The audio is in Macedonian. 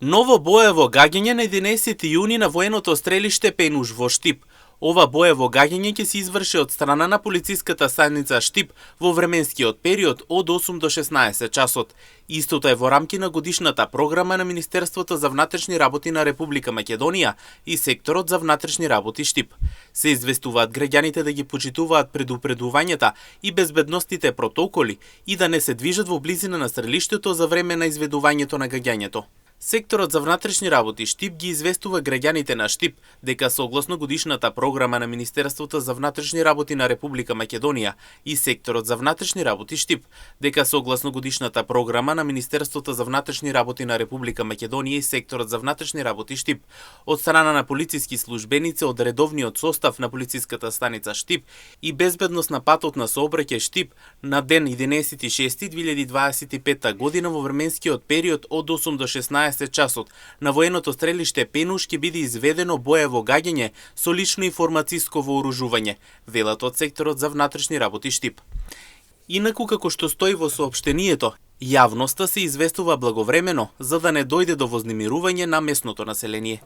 Ново боево гаѓање на 11 јуни на военото стрелиште Пенуш во Штип. Ова боево гаѓање ќе се изврши од страна на полициската станица Штип во временскиот период од 8 до 16 часот. Истото е во рамки на годишната програма на Министерството за внатрешни работи на Република Македонија и секторот за внатрешни работи Штип. Се известуваат граѓаните да ги почитуваат предупредувањата и безбедностите протоколи и да не се движат во близина на стрелиштето за време на изведувањето на гаѓањето. Секторот за внатрешни работи Штип ги известува граѓаните на Штип дека согласно годишната програма на Министерството за внатрешни работи на Република Македонија и секторот за внатрешни работи Штип дека согласно годишната програма на Министерството за внатрешни работи на Република Македонија и секторот за внатрешни работи Штип од страна на полициски службеници од редовниот состав на полициската станица Штип и безбедност на патот на сообраќај Штип на ден 11.6.2025 година во временскиот период од 8 до 16 часот на военото стрелиште Пенуш ќе биде изведено боево гаѓање со лично информациско вооружување, велат од секторот за внатрешни работи Штип. Инаку како што стои во соопштението, јавноста се известува благовремено за да не дојде до вознемирување на местното население.